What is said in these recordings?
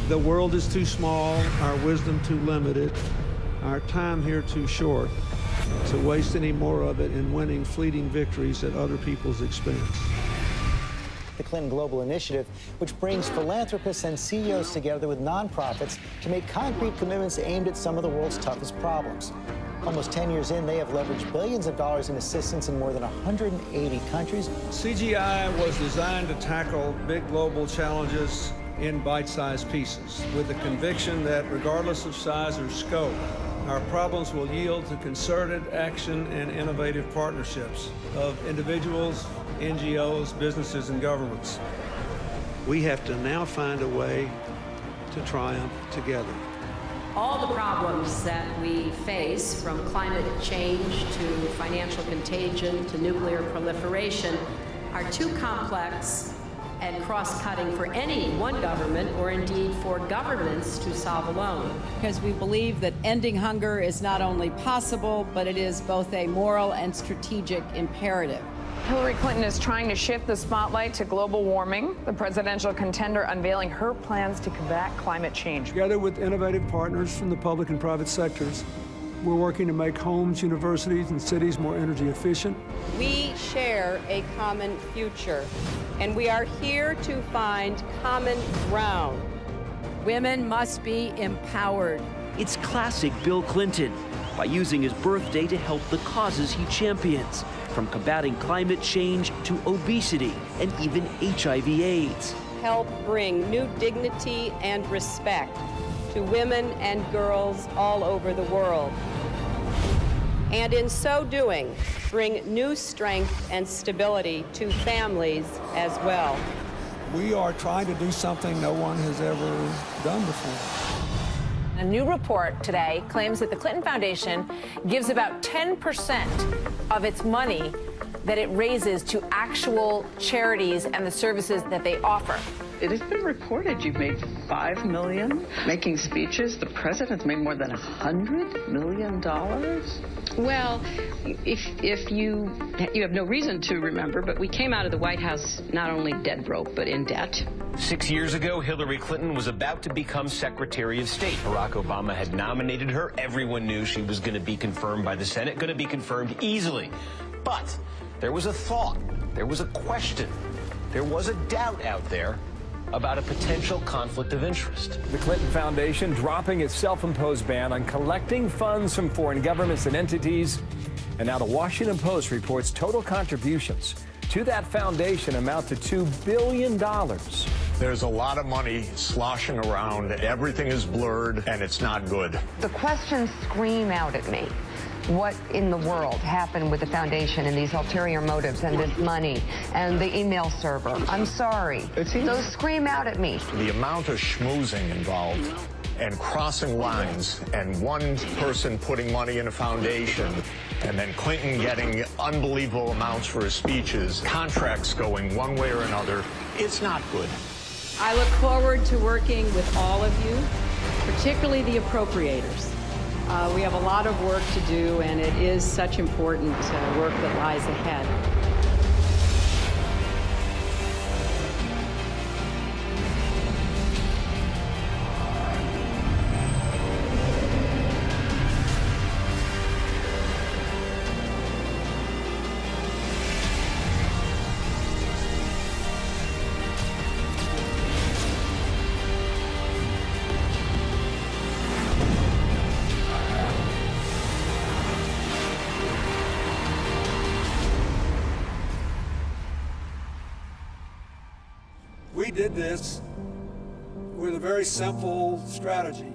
The world is too small, our wisdom too limited, our time here too short to waste any more of it in winning fleeting victories at other people's expense. The Clinton Global Initiative, which brings philanthropists and CEOs together with nonprofits to make concrete commitments aimed at some of the world's toughest problems. Almost 10 years in, they have leveraged billions of dollars in assistance in more than 180 countries. CGI was designed to tackle big global challenges in bite-sized pieces, with the conviction that regardless of size or scope, our problems will yield to concerted action and innovative partnerships of individuals, NGOs, businesses, and governments. We have to now find a way to triumph together. All the problems that we face, from climate change to financial contagion to nuclear proliferation, are too complex and cross-cutting for any one government, or indeed for governments, to solve alone. Because we believe that ending hunger is not only possible, but it is both a moral and strategic imperative. Hillary Clinton is trying to shift the spotlight to global warming, the presidential contender unveiling her plans to combat climate change. Together with innovative partners from the public and private sectors, we're working to make homes, universities, and cities more energy efficient. We share a common future, and we are here to find common ground. Women must be empowered. It's classic Bill Clinton, by using his birthday to help the causes he champions, from combating climate change to obesity and even HIV/AIDS. Help bring new dignity and respect to women and girls all over the world. And in so doing, bring new strength and stability to families as well. We are trying to do something no one has ever done before. A new report today claims that the Clinton Foundation gives about 10% of its money that it raises to actual charities and the services that they offer. It has been reported you've made $5 million making speeches. The president's made more than $100 million. Well, if you have no reason to remember, but we came out of the White House not only dead broke, but in debt. 6 years ago, Hillary Clinton was about to become Secretary of State. Barack Obama had nominated her. Everyone knew she was going to be confirmed by the Senate, going to be confirmed easily. But there was a thought, there was a question, there was a doubt out there about a potential conflict of interest. The Clinton Foundation dropping its self-imposed ban on collecting funds from foreign governments and entities. And now the Washington Post reports total contributions to that foundation amount to $2 billion. There's a lot of money sloshing around. Everything is blurred, and it's not good. The questions scream out at me. What in the world happened with the foundation and these ulterior motives and this money and the email server? I'm sorry. Those scream out at me. The amount of schmoozing involved and crossing lines and one person putting money in a foundation and then Clinton getting unbelievable amounts for his speeches, contracts going one way or another, it's not good. I look forward to working with all of you, particularly the appropriators. We have a lot of work to do, and it is such important work that lies ahead. We did this with a very simple strategy.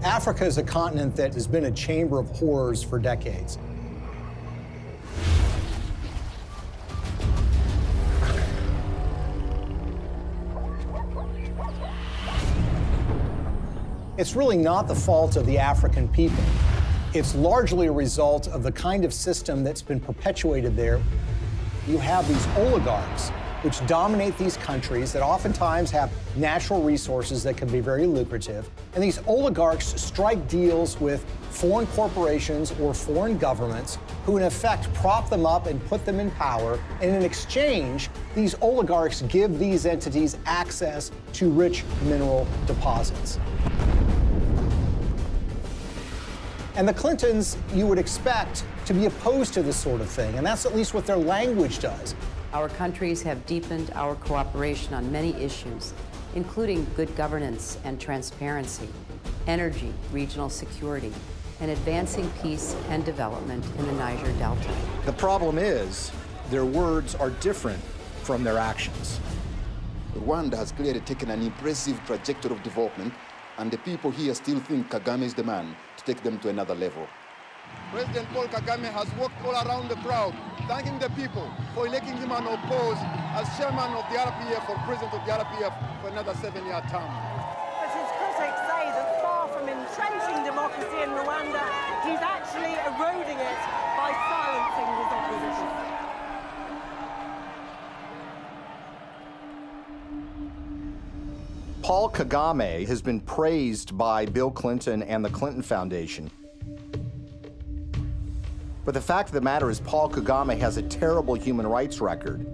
Africa is a continent that has been a chamber of horrors for decades. it's really not the fault of the African people. It's largely a result of the kind of system that's been perpetuated there. You have these oligarchs which dominate these countries that oftentimes have natural resources that can be very lucrative. And these oligarchs strike deals with foreign corporations or foreign governments who in effect prop them up and put them in power. And in exchange, these oligarchs give these entities access to rich mineral deposits. And the Clintons, you would expect to be opposed to this sort of thing, and that's at least what their language does. Our countries have deepened our cooperation on many issues, including good governance and transparency, energy, regional security, and advancing peace and development in the Niger Delta. The problem is, their words are different from their actions. Rwanda has clearly taken an impressive trajectory of development, and the people here still think Kagame is the man to take them to another level. President Paul Kagame has walked all around the crowd, thanking the people for electing him unopposed as chairman of the RPF or president of the RPF for another 7-year term. But his critics say that far from entrenching democracy in Rwanda, he's actually eroding it by silencing his opposition. Paul Kagame has been praised by Bill Clinton and the Clinton Foundation. But the fact of the matter is Paul Kagame has a terrible human rights record.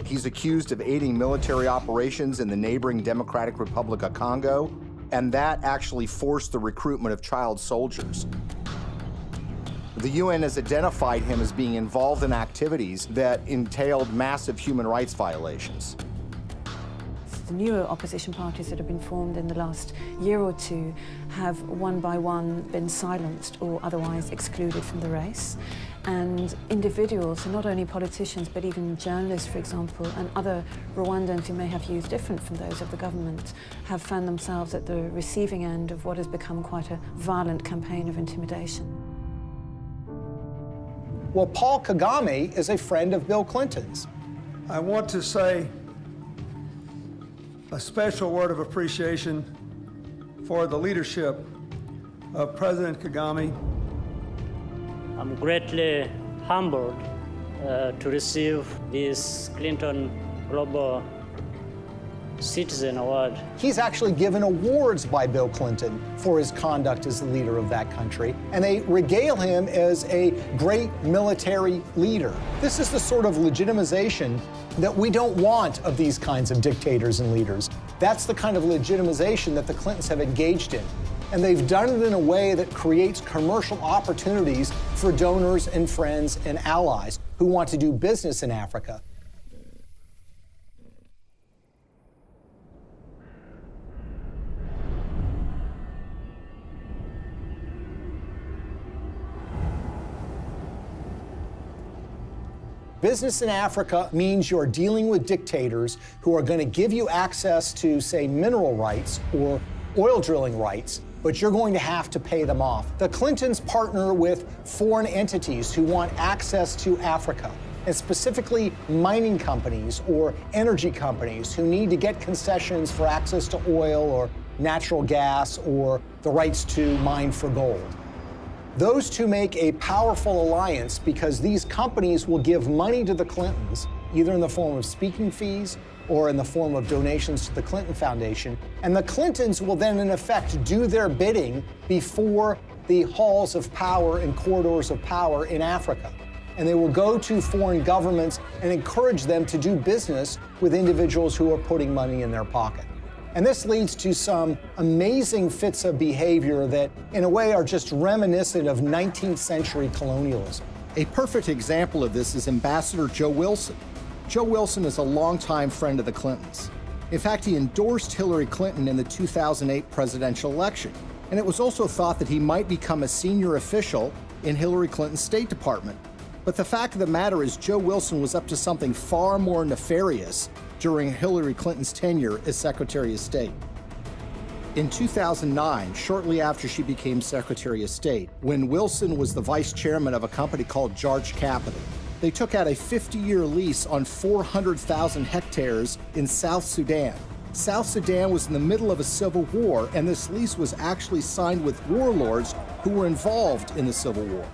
He's accused of aiding military operations in the neighboring Democratic Republic of Congo, and that actually forced the recruitment of child soldiers. The UN has identified him as being involved in activities that entailed massive human rights violations. The newer opposition parties that have been formed in the last year or two have one by one been silenced or otherwise excluded from the race. And individuals, not only politicians, but even journalists, for example, and other Rwandans who may have views different from those of the government, have found themselves at the receiving end of what has become quite a violent campaign of intimidation. Well, Paul Kagame is a friend of Bill Clinton's. I want to say a special word of appreciation for the leadership of President Kagame. I'm greatly humbled to receive this Clinton Global Citizen Award. He's actually given awards by Bill Clinton for his conduct as the leader of that country, and they regale him as a great military leader. This is the sort of legitimization that we don't want of these kinds of dictators and leaders. That's the kind of legitimization that the Clintons have engaged in. And they've done it in a way that creates commercial opportunities for donors and friends and allies who want to do business in Africa. Business in Africa means you're dealing with dictators who are going to give you access to, say, mineral rights or oil drilling rights, but you're going to have to pay them off. The Clintons partner with foreign entities who want access to Africa, and specifically mining companies or energy companies who need to get concessions for access to oil or natural gas or the rights to mine for gold. Those two make a powerful alliance because these companies will give money to the Clintons, either in the form of speaking fees or in the form of donations to the Clinton Foundation. And the Clintons will then, in effect, do their bidding before the halls of power and corridors of power in Africa. And they will go to foreign governments and encourage them to do business with individuals who are putting money in their pocket. And this leads to some amazing fits of behavior that, in a way, are just reminiscent of 19th century colonialism. A perfect example of this is Ambassador Joe Wilson. Joe Wilson is a longtime friend of the Clintons. In fact, he endorsed Hillary Clinton in the 2008 presidential election. And it was also thought that he might become a senior official in Hillary Clinton's State Department. But the fact of the matter is Joe Wilson was up to something far more nefarious during Hillary Clinton's tenure as Secretary of State. In 2009, shortly after she became Secretary of State, when Wilson was the vice chairman of a company called Jarge Capital, they took out a 50-year lease on 400,000 hectares in South Sudan. South Sudan was in the middle of a civil war, and this lease was actually signed with warlords who were involved in the civil war.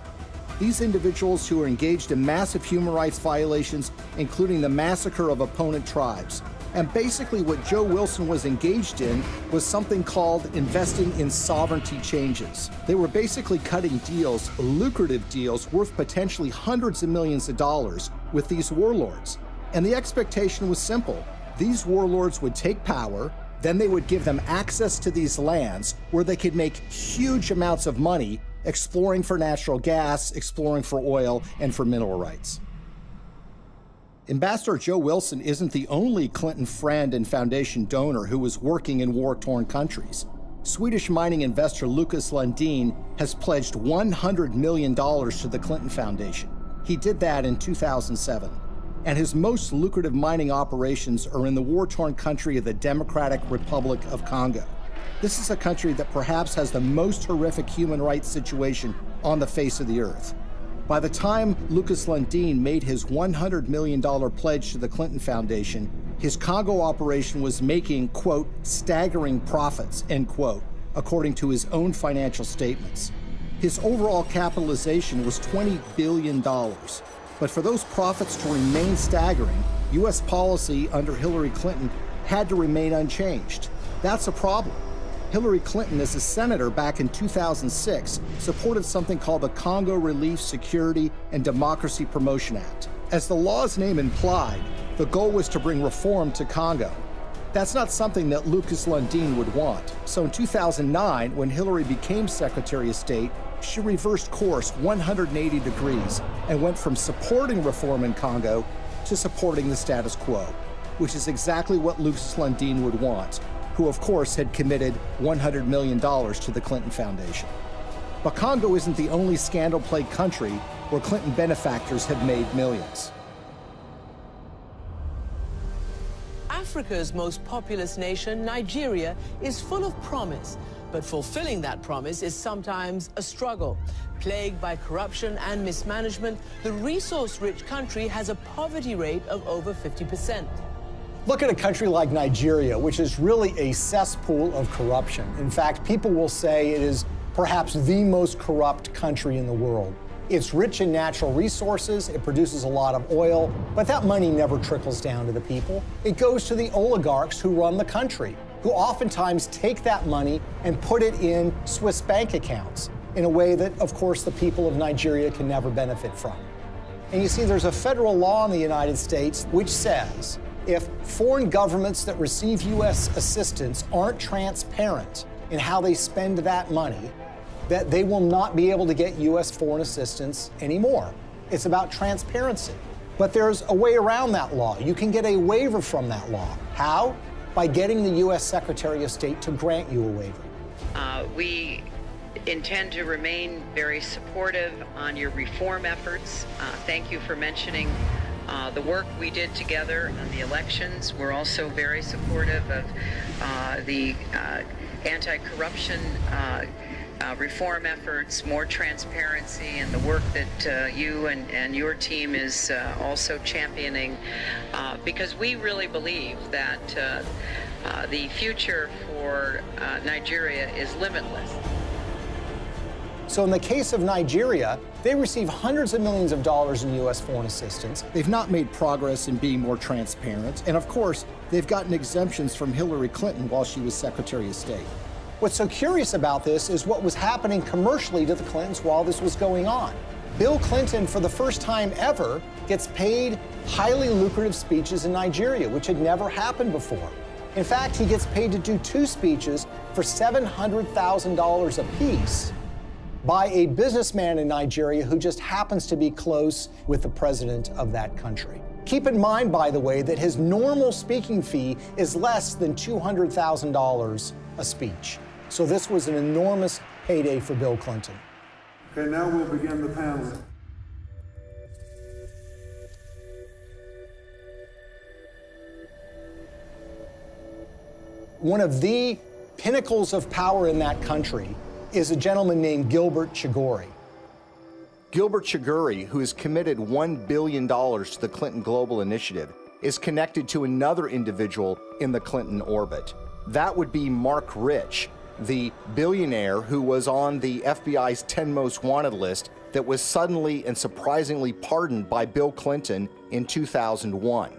These individuals who were engaged in massive human rights violations, including the massacre of opponent tribes. And basically what Joe Wilson was engaged in was something called investing in sovereignty changes. They were basically cutting deals, lucrative deals, worth potentially hundreds of millions of dollars with these warlords. And the expectation was simple. These warlords would take power, then they would give them access to these lands where they could make huge amounts of money exploring for natural gas, exploring for oil, and for mineral rights. Ambassador Joe Wilson isn't the only Clinton friend and foundation donor who was working in war-torn countries. Swedish mining investor Lucas Lundin has pledged $100 million to the Clinton Foundation. He did that in 2007. And his most lucrative mining operations are in the war-torn country of the Democratic Republic of Congo. This is a country that perhaps has the most horrific human rights situation on the face of the earth. By the time Lucas Lundin made his $100 million pledge to the Clinton Foundation, his Congo operation was making, quote, staggering profits, end quote, according to his own financial statements. His overall capitalization was $20 billion. But for those profits to remain staggering, U.S. policy under Hillary Clinton had to remain unchanged. That's a problem. Hillary Clinton, as a senator back in 2006, supported something called the Congo Relief, Security, and Democracy Promotion Act. As the law's name implied, the goal was to bring reform to Congo. That's not something that Lucas Lundin would want. So in 2009, when Hillary became Secretary of State, she reversed course 180 degrees and went from supporting reform in Congo to supporting the status quo, which is exactly what Lucas Lundin would want, who of course had committed $100 million to the Clinton Foundation. But Congo isn't the only scandal-plagued country where Clinton benefactors have made millions. Africa's most populous nation, Nigeria, is full of promise, but fulfilling that promise is sometimes a struggle. Plagued by corruption and mismanagement, the resource-rich country has a poverty rate of over 50%. Look at a country like Nigeria, which is really a cesspool of corruption. In fact, people will say it is perhaps the most corrupt country in the world. It's rich in natural resources, it produces a lot of oil, but that money never trickles down to the people. It goes to the oligarchs who run the country, who oftentimes take that money and put it in Swiss bank accounts in a way that, of course, the people of Nigeria can never benefit from. And you see, there's a federal law in the United States which says if foreign governments that receive U.S. assistance aren't transparent in how they spend that money, that they will not be able to get U.S. foreign assistance anymore. It's about transparency. But there's a way around that law. You can get a waiver from that law. How? By getting the U.S. Secretary of State to grant you a waiver. We intend to remain very supportive on your reform efforts. Thank you for mentioning the work we did together on the elections. We're also very supportive of the anti-corruption reform efforts, more transparency, and the work that you and your team is also championing, because we really believe that the future for Nigeria is limitless. So in the case of Nigeria, they receive hundreds of millions of dollars in U.S. foreign assistance. They've not made progress in being more transparent. And of course, they've gotten exemptions from Hillary Clinton while she was Secretary of State. What's so curious about this is what was happening commercially to the Clintons while this was going on. Bill Clinton, for the first time ever, gets paid highly lucrative speeches in Nigeria, which had never happened before. In fact, he gets paid to do 2 speeches for $700,000 apiece by a businessman in Nigeria who just happens to be close with the president of that country. Keep in mind, by the way, that his normal speaking fee is less than $200,000 a speech. So this was an enormous payday for Bill Clinton. Okay, now we'll begin the panel. One of the pinnacles of power in that country is a gentleman named Gilbert Chagoury. Gilbert Chagoury, who has committed $1 billion to the Clinton Global Initiative, is connected to another individual in the Clinton orbit. That would be Mark Rich, the billionaire who was on the FBI's 10 most wanted list that was suddenly and surprisingly pardoned by Bill Clinton in 2001.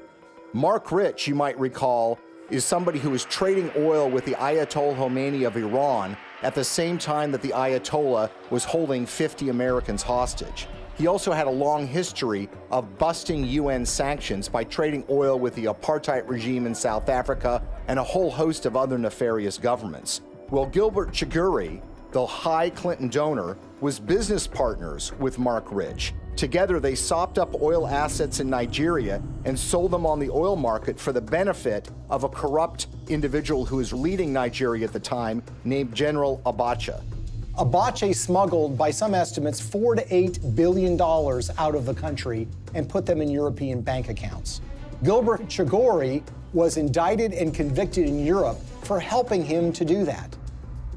Mark Rich, you might recall, is somebody who was trading oil with the Ayatollah Khomeini of Iran at the same time that the Ayatollah was holding 50 Americans hostage. He also had a long history of busting UN sanctions by trading oil with the apartheid regime in South Africa and a whole host of other nefarious governments. Well, Gilbert Chagoury, the high Clinton donor, was business partners with Mark Rich. Together, they sopped up oil assets in Nigeria and sold them on the oil market for the benefit of a corrupt individual who was leading Nigeria at the time, named General Abacha. Abacha smuggled, by some estimates, $4 to $8 billion out of the country and put them in European bank accounts. Gilbert Chagoury was indicted and convicted in Europe for helping him to do that.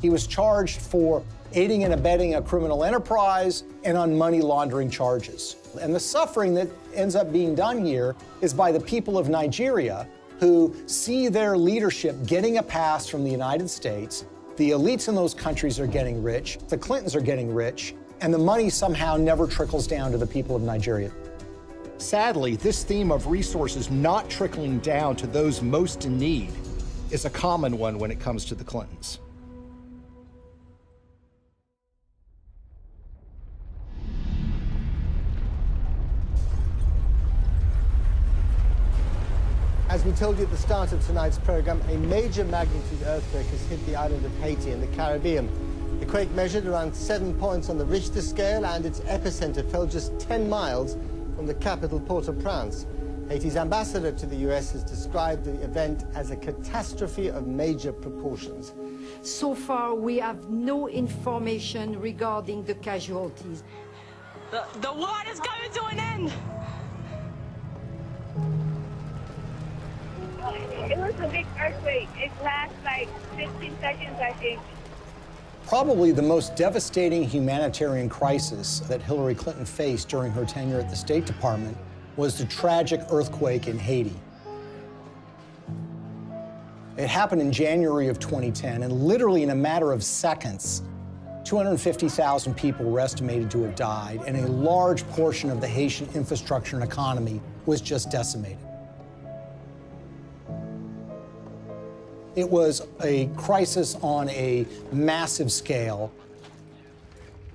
He was charged for aiding and abetting a criminal enterprise and on money laundering charges. And the suffering that ends up being done here is by the people of Nigeria, who see their leadership getting a pass from the United States. The elites in those countries are getting rich, the Clintons are getting rich, and the money somehow never trickles down to the people of Nigeria. Sadly, this theme of resources not trickling down to those most in need is a common one when it comes to the Clintons. As we told you at the start of tonight's program, a major magnitude earthquake has hit the island of Haiti in the Caribbean. The quake measured around 7 points on the Richter scale, and its epicenter fell just 10 miles from the capital, Port-au-Prince. Haiti's ambassador to the U.S. has described the event as a catastrophe of major proportions. So far, we have no information regarding the casualties. The war is coming to an end! It was a big earthquake. It lasted like 15 seconds, I think. Probably the most devastating humanitarian crisis that Hillary Clinton faced during her tenure at the State Department was the tragic earthquake in Haiti. It happened in January of 2010, and literally in a matter of seconds, 250,000 people were estimated to have died, and a large portion of the Haitian infrastructure and economy was just decimated. It was a crisis on a massive scale.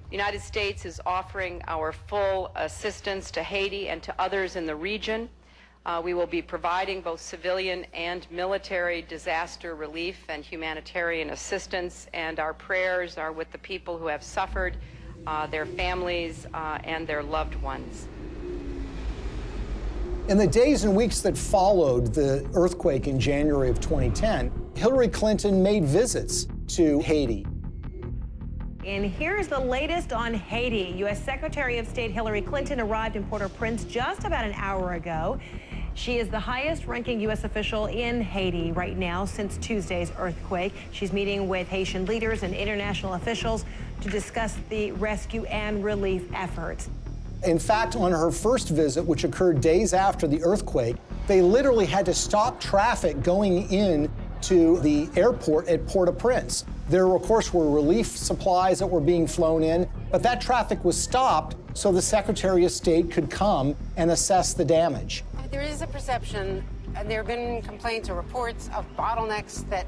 The United States is offering our full assistance to Haiti and to others in the region. We will be providing both civilian and military disaster relief and humanitarian assistance, and our prayers are with the people who have suffered, their families, and their loved ones. In the days and weeks that followed the earthquake in January of 2010, Hillary Clinton made visits to Haiti. And here's the latest on Haiti. U.S. Secretary of State Hillary Clinton arrived in Port-au-Prince just about an hour ago. She is the highest-ranking U.S. official in Haiti right now since Tuesday's earthquake. She's meeting with Haitian leaders and international officials to discuss the rescue and relief efforts. In fact, on her first visit, which occurred days after the earthquake, they literally had to stop traffic going in to the airport at Port-au-Prince. There, of course, were relief supplies that were being flown in, but that traffic was stopped so the Secretary of State could come and assess the damage. There is a perception, and there have been complaints or reports of bottlenecks, that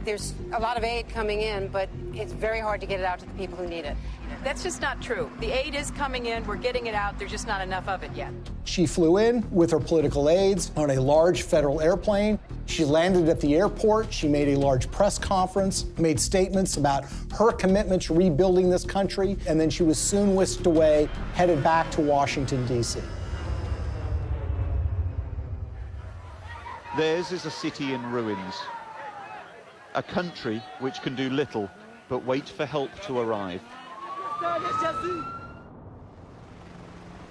there's a lot of aid coming in, but it's very hard to get it out to the people who need it. That's just not true. The aid is coming in, we're getting it out, there's just not enough of it yet. She flew in with her political aides on a large federal airplane. She landed at the airport. She made a large press conference, made statements about her commitment to rebuilding this country, and then she was soon whisked away, headed back to Washington, D.C. Theirs is a city in ruins, a country which can do little but wait for help to arrive.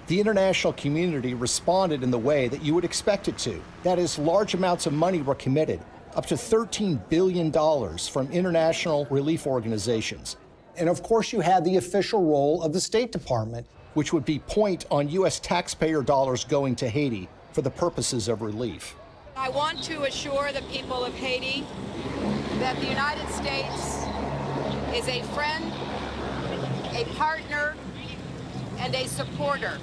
The international community responded in the way that you would expect it to. That is, large amounts of money were committed, up to $13 billion from international relief organizations. And of course, you had the official role of the State Department, which would be point on U.S. taxpayer dollars going to Haiti for the purposes of relief. I want to assure the people of Haiti that the United States is a friend, a partner, and a supporter.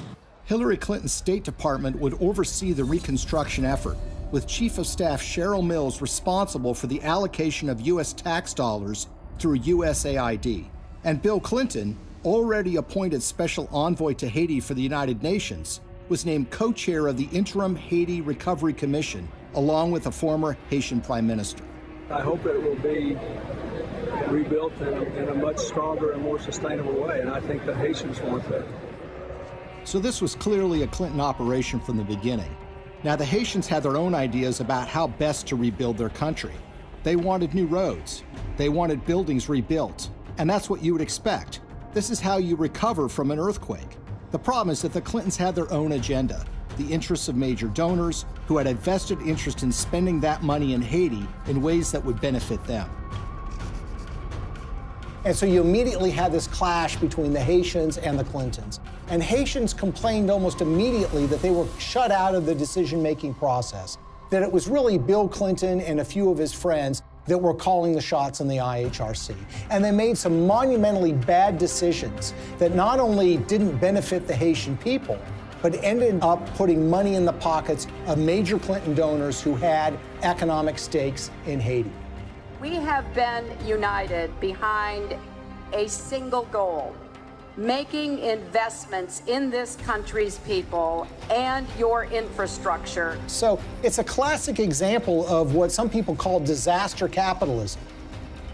Hillary Clinton's State Department would oversee the reconstruction effort, with Chief of Staff Cheryl Mills responsible for the allocation of U.S. tax dollars through USAID. And Bill Clinton, already appointed Special Envoy to Haiti for the United Nations, was named co-chair of the Interim Haiti Recovery Commission, along with a former Haitian Prime Minister. I hope that it will be rebuilt in a much stronger and more sustainable way, and I think the Haitians want that. So this was clearly a Clinton operation from the beginning. Now, the Haitians had their own ideas about how best to rebuild their country. They wanted new roads. They wanted buildings rebuilt. And that's what you would expect. This is how you recover from an earthquake. The problem is that the Clintons had their own agenda, the interests of major donors who had a vested interest in spending that money in Haiti in ways that would benefit them. And so you immediately had this clash between the Haitians and the Clintons. And Haitians complained almost immediately that they were shut out of the decision-making process, that it was really Bill Clinton and a few of his friends that were calling the shots in the IHRC. And they made some monumentally bad decisions that not only didn't benefit the Haitian people, but ended up putting money in the pockets of major Clinton donors who had economic stakes in Haiti. We have been united behind a single goal: making investments in this country's people and your infrastructure. So it's a classic example of what some people call disaster capitalism.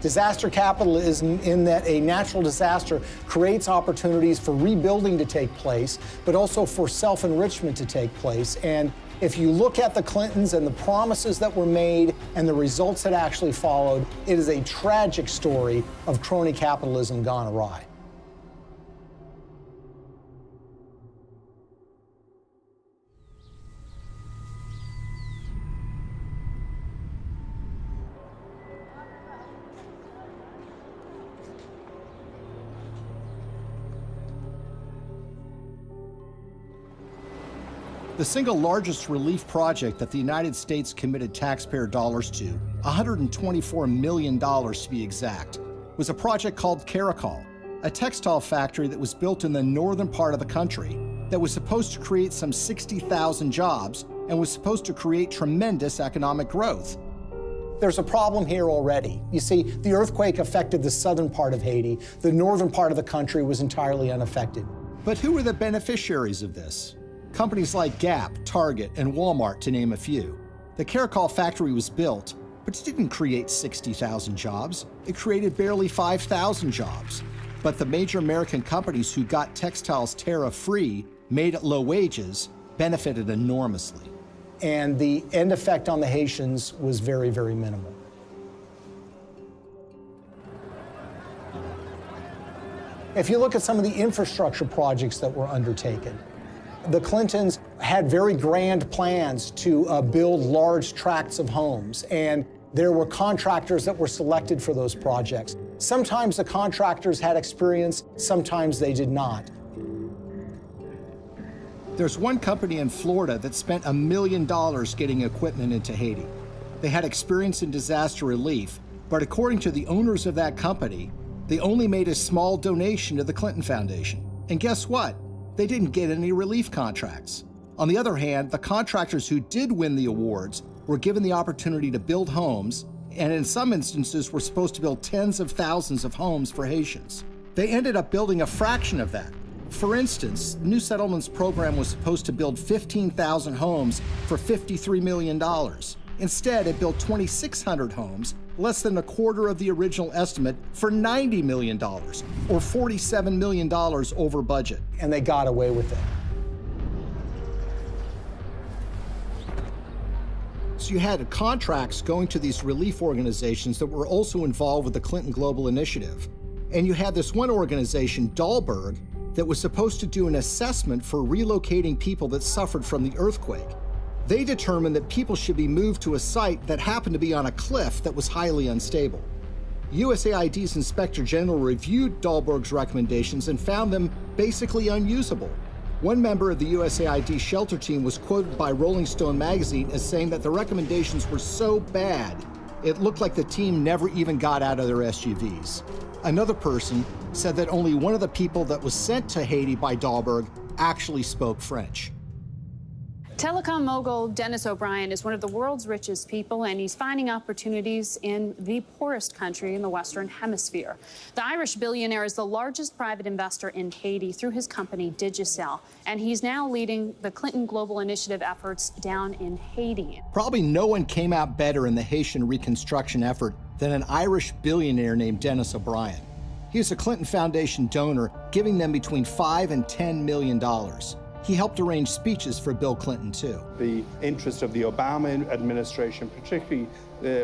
Disaster capitalism in that a natural disaster creates opportunities for rebuilding to take place, but also for self-enrichment to take place. And if you look at the Clintons and the promises that were made and the results that actually followed, it is a tragic story of crony capitalism gone awry. The single largest relief project that the United States committed taxpayer dollars to, $124 million to be exact, was a project called Caracol, a textile factory that was built in the northern part of the country that was supposed to create some 60,000 jobs and was supposed to create tremendous economic growth. There's a problem here already. You see, the earthquake affected the southern part of Haiti. The northern part of the country was entirely unaffected. But who were the beneficiaries of this? Companies like Gap, Target, and Walmart, to name a few. The Caracol factory was built, but it didn't create 60,000 jobs. It created barely 5,000 jobs. But the major American companies who got textiles tariff-free, made at low wages, benefited enormously. And the end effect on the Haitians was very, very minimal. If you look at some of the infrastructure projects that were undertaken, the Clintons had very grand plans to build large tracts of homes, and there were contractors that were selected for those projects. Sometimes the contractors had experience, sometimes they did not. There's one company in Florida that spent $1 million getting equipment into Haiti. They had experience in disaster relief, but according to the owners of that company, they only made a small donation to the Clinton Foundation. And guess what? They didn't get any relief contracts. On the other hand, the contractors who did win the awards were given the opportunity to build homes, and in some instances were supposed to build tens of thousands of homes for Haitians. They ended up building a fraction of that. For instance, the New Settlements program was supposed to build 15,000 homes for $53 million. Instead, it built 2,600 homes, less than a quarter of the original estimate, for $90 million, or $47 million over budget. And they got away with it. So you had contracts going to these relief organizations that were also involved with the Clinton Global Initiative. And you had this one organization, Dahlberg, that was supposed to do an assessment for relocating people that suffered from the earthquake. They determined that people should be moved to a site that happened to be on a cliff that was highly unstable. USAID's Inspector General reviewed Dahlberg's recommendations and found them basically unusable. One member of the USAID shelter team was quoted by Rolling Stone magazine as saying that the recommendations were so bad, it looked like the team never even got out of their SUVs. Another person said that only one of the people that was sent to Haiti by Dahlberg actually spoke French. Telecom mogul Dennis O'Brien is one of the world's richest people, and he's finding opportunities in the poorest country in the Western Hemisphere. The Irish billionaire is the largest private investor in Haiti through his company Digicel, and he's now leading the Clinton Global Initiative efforts down in Haiti. Probably no one came out better in the Haitian reconstruction effort than an Irish billionaire named Dennis O'Brien. He was a Clinton Foundation donor, giving them between $5 and $10 million. He helped arrange speeches for Bill Clinton, too. The interest of the Obama administration, particularly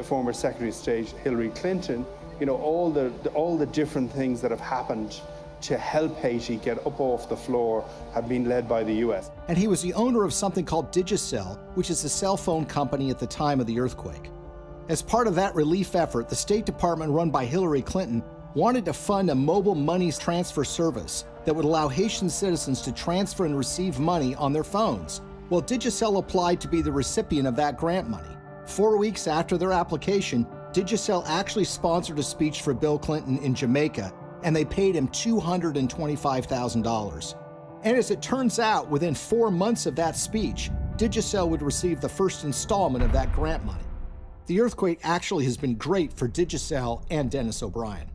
former Secretary of State Hillary Clinton, all the different things that have happened to help Haiti get up off the floor have been led by the U.S. And he was the owner of something called Digicel, which is a cell phone company at the time of the earthquake. As part of that relief effort, the State Department run by Hillary Clinton wanted to fund a mobile money transfer service that would allow Haitian citizens to transfer and receive money on their phones. Well, Digicel applied to be the recipient of that grant money. 4 weeks after their application, Digicel actually sponsored a speech for Bill Clinton in Jamaica, and they paid him $225,000. And as it turns out, within 4 months of that speech, Digicel would receive the first installment of that grant money. The earthquake actually has been great for Digicel and Dennis O'Brien.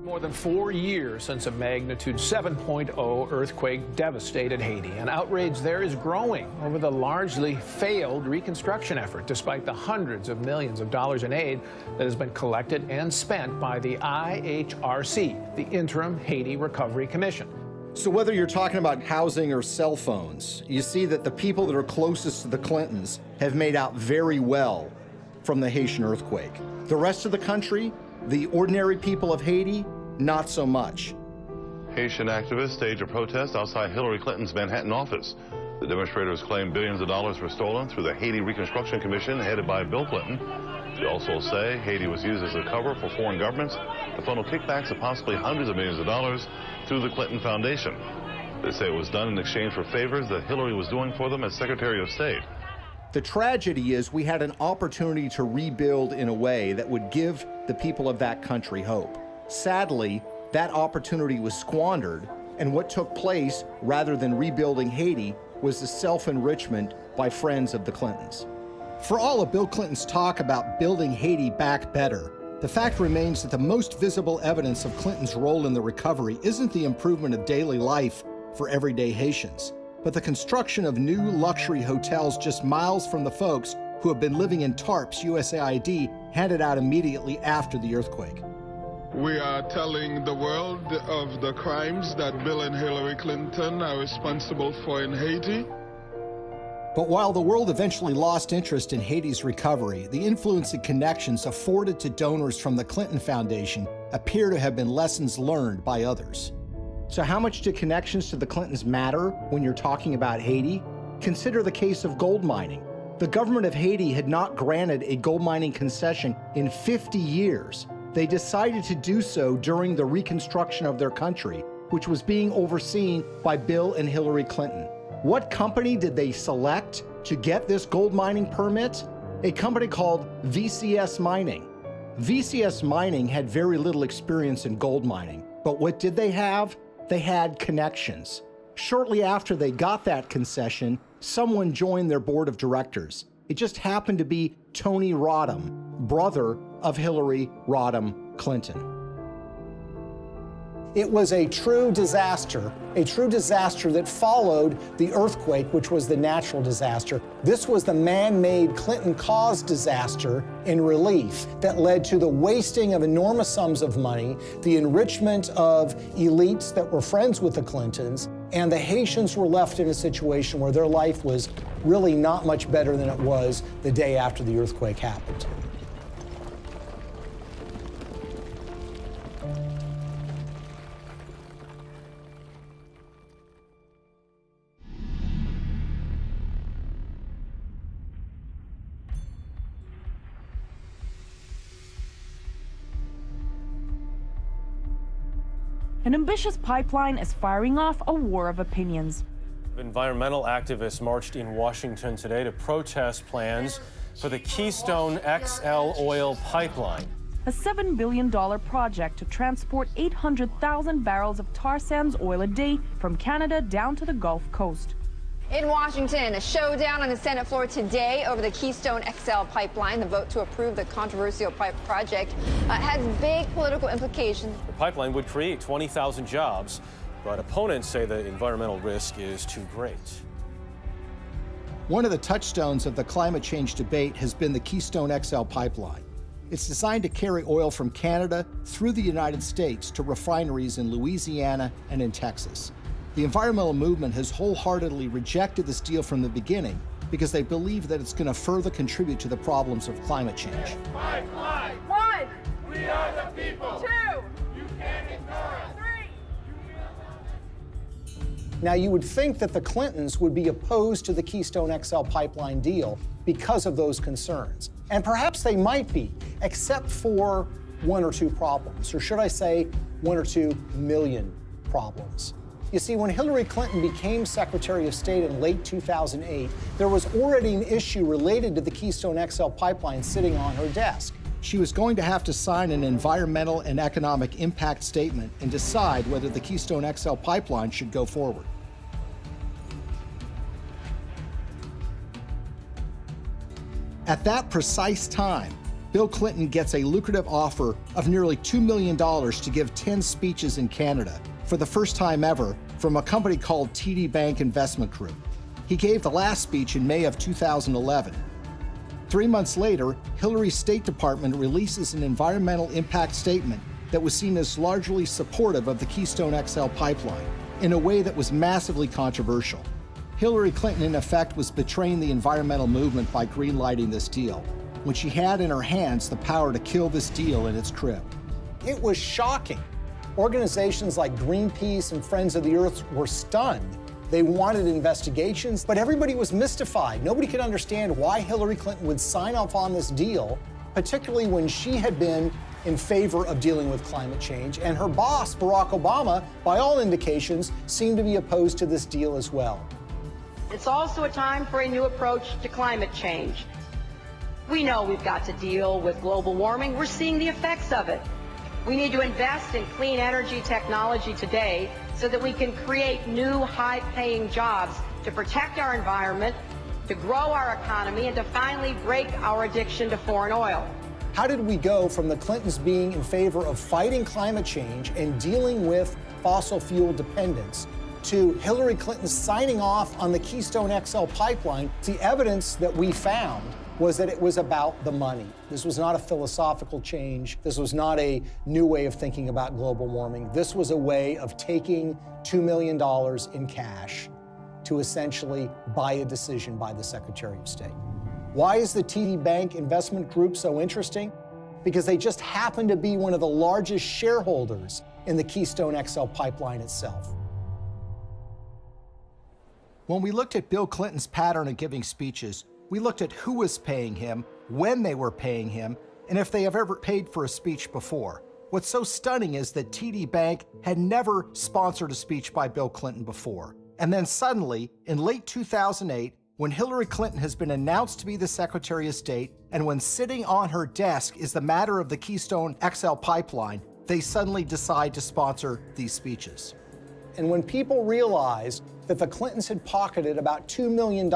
More than 4 years since a magnitude 7.0 earthquake devastated Haiti, and outrage there is growing over the largely failed reconstruction effort, despite the hundreds of millions of dollars in aid that has been collected and spent by the IHRC, the Interim Haiti Recovery Commission. So whether you're talking about housing or cell phones, you see that the people that are closest to the Clintons have made out very well from the Haitian earthquake. The rest of the country, the ordinary people of Haiti, not so much. Haitian activists staged a protest outside Hillary Clinton's Manhattan office. The demonstrators claim billions of dollars were stolen through the Haiti Reconstruction Commission headed by Bill Clinton. They also say Haiti was used as a cover for foreign governments to funnel kickbacks of possibly hundreds of millions of dollars through the Clinton Foundation. They say it was done in exchange for favors that Hillary was doing for them as Secretary of State. The tragedy is we had an opportunity to rebuild in a way that would give the people of that country hope. Sadly, that opportunity was squandered, and what took place, rather than rebuilding Haiti, was the self-enrichment by friends of the Clintons. For all of Bill Clinton's talk about building Haiti back better, the fact remains that the most visible evidence of Clinton's role in the recovery isn't the improvement of daily life for everyday Haitians, but the construction of new luxury hotels just miles from the folks who have been living in tarps USAID handed out immediately after the earthquake. We are telling the world of the crimes that Bill and Hillary Clinton are responsible for in Haiti. But while the world eventually lost interest in Haiti's recovery, the influence and connections afforded to donors from the Clinton Foundation appear to have been lessons learned by others. So how much do connections to the Clintons matter when you're talking about Haiti? Consider the case of gold mining. The government of Haiti had not granted a gold mining concession in 50 years. They decided to do so during the reconstruction of their country, which was being overseen by Bill and Hillary Clinton. What company did they select to get this gold mining permit? A company called VCS Mining. VCS Mining had very little experience in gold mining, but what did they have? They had connections. Shortly after they got that concession, someone joined their board of directors. It just happened to be Tony Rodham, brother of Hillary Rodham Clinton. It was a true disaster that followed the earthquake, which was the natural disaster. This was the man-made Clinton-caused disaster in relief that led to the wasting of enormous sums of money, the enrichment of elites that were friends with the Clintons, and the Haitians were left in a situation where their life was really not much better than it was the day after the earthquake happened. An ambitious pipeline is firing off a war of opinions. Environmental activists marched in Washington today to protest plans for the Keystone XL oil pipeline. A $7 billion project to transport 800,000 barrels of tar sands oil a day from Canada down to the Gulf Coast. In Washington, a showdown on the Senate floor today over the Keystone XL pipeline. The vote to approve the controversial project has big political implications. The pipeline would create 20,000 jobs, but opponents say the environmental risk is too great. One of the touchstones of the climate change debate has been the Keystone XL pipeline. It's designed to carry oil from Canada through the United States to refineries in Louisiana and in Texas. The environmental movement has wholeheartedly rejected this deal from the beginning because they believe that it's going to further contribute to the problems of climate change. Pipeline. 1. We are the people. 2. You can't ignore us. 3. Now, you would think that the Clintons would be opposed to the Keystone XL pipeline deal because of those concerns. And perhaps they might be, except for one or two problems, or should I say 1 or 2 million problems. You see, when Hillary Clinton became Secretary of State in late 2008, there was already an issue related to the Keystone XL pipeline sitting on her desk. She was going to have to sign an environmental and economic impact statement and decide whether the Keystone XL pipeline should go forward. At that precise time, Bill Clinton gets a lucrative offer of nearly $2 million to give 10 speeches in Canada for the first time ever from a company called TD Bank Investment Group. He gave the last speech in May of 2011. 3 months later, Hillary's State Department releases an environmental impact statement that was seen as largely supportive of the Keystone XL pipeline in a way that was massively controversial. Hillary Clinton, in effect, was betraying the environmental movement by greenlighting this deal, when she had in her hands the power to kill this deal in its crib. It was shocking. Organizations like Greenpeace and Friends of the Earth were stunned. They wanted investigations, but everybody was mystified. Nobody could understand why Hillary Clinton would sign off on this deal, particularly when she had been in favor of dealing with climate change, and her boss, Barack Obama, by all indications, seemed to be opposed to this deal as well. It's also a time for a new approach to climate change. We know we've got to deal with global warming. We're seeing the effects of it. We need to invest in clean energy technology today so that we can create new high-paying jobs to protect our environment, to grow our economy, and to finally break our addiction to foreign oil. How did we go from the Clintons being in favor of fighting climate change and dealing with fossil fuel dependence to Hillary Clinton signing off on the Keystone XL pipeline? The evidence that we found was that it was about the money. This was not a philosophical change. This was not a new way of thinking about global warming. This was a way of taking $2 million in cash to essentially buy a decision by the Secretary of State. Why is the TD Bank Investment Group so interesting? Because they just happen to be one of the largest shareholders in the Keystone XL pipeline itself. When we looked at Bill Clinton's pattern of giving speeches, we looked at who was paying him, when they were paying him, and if they have ever paid for a speech before. What's so stunning is that TD Bank had never sponsored a speech by Bill Clinton before. And then suddenly, in late 2008, when Hillary Clinton has been announced to be the Secretary of State, and when sitting on her desk is the matter of the Keystone XL pipeline, they suddenly decide to sponsor these speeches. And when people realized that the Clintons had pocketed about $2 million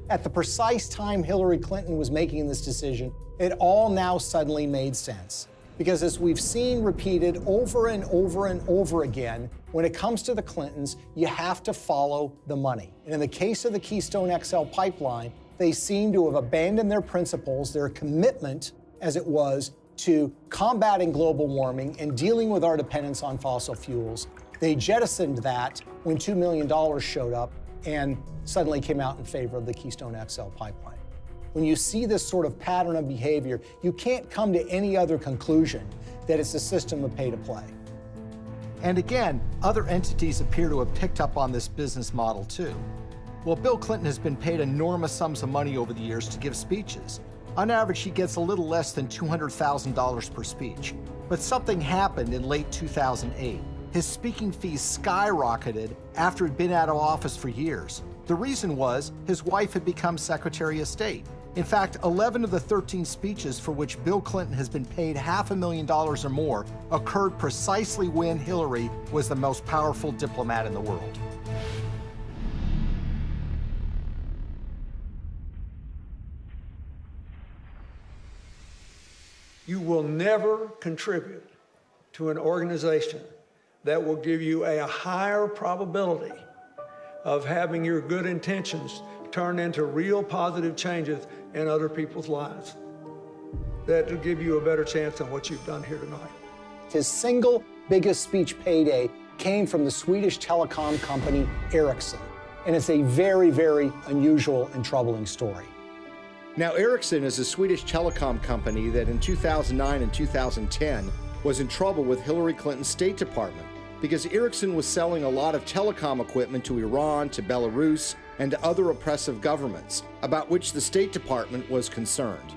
at the precise time Hillary Clinton was making this decision, it all now suddenly made sense. Because as we've seen repeated over and over and over again, when it comes to the Clintons, you have to follow the money. And in the case of the Keystone XL pipeline, they seem to have abandoned their principles, their commitment, as it was, to combating global warming and dealing with our dependence on fossil fuels. They jettisoned that when $2 million showed up and suddenly came out in favor of the Keystone XL pipeline. When you see this sort of pattern of behavior, you can't come to any other conclusion that it's a system of pay to play. And again, other entities appear to have picked up on this business model too. Well, Bill Clinton has been paid enormous sums of money over the years to give speeches. On average, he gets a little less than $200,000 per speech. But something happened in late 2008. his speaking fees skyrocketed after he'd been out of office for years. The reason was his wife had become Secretary of State. In fact, 11 of the 13 speeches for which Bill Clinton has been paid $500,000 or more occurred precisely when Hillary was the most powerful diplomat in the world. You will never contribute to an organization that will give you a higher probability of having your good intentions turn into real positive changes in other people's lives. That will give you a better chance than what you've done here tonight. His single biggest speech payday came from the Swedish telecom company Ericsson, and it's a very, very unusual and troubling story. Now, Ericsson is a Swedish telecom company that in 2009 and 2010 was in trouble with Hillary Clinton's State Department because Ericsson was selling a lot of telecom equipment to Iran, to Belarus, and to other oppressive governments, about which the State Department was concerned.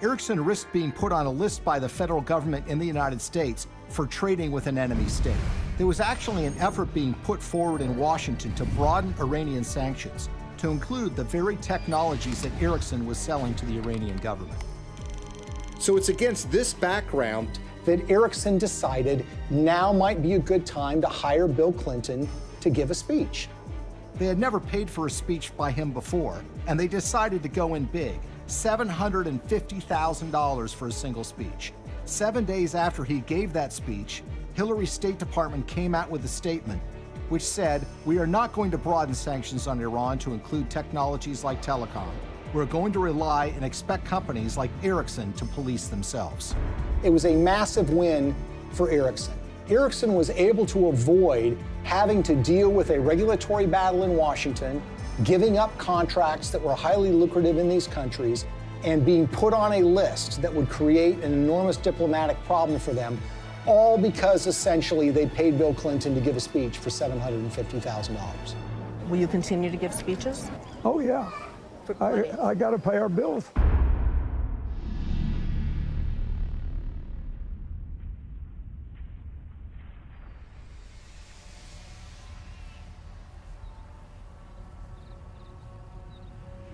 Ericsson risked being put on a list by the federal government in the United States for trading with an enemy state. There was actually an effort being put forward in Washington to broaden Iranian sanctions to include the very technologies that Ericsson was selling to the Iranian government. So it's against this background that Ericsson decided now might be a good time to hire Bill Clinton to give a speech. They had never paid for a speech by him before, and they decided to go in big, $750,000 for a single speech. 7 days after he gave that speech, Hillary's State Department came out with a statement which said, "We are not going to broaden sanctions on Iran to include technologies like telecom. We're going to rely and expect companies like Ericsson to police themselves." It was a massive win for Ericsson. Ericsson was able to avoid having to deal with a regulatory battle in Washington, giving up contracts that were highly lucrative in these countries, and being put on a list that would create an enormous diplomatic problem for them, all because essentially they paid Bill Clinton to give a speech for $750,000. Will you continue to give speeches? Oh, yeah. I got to pay our bills.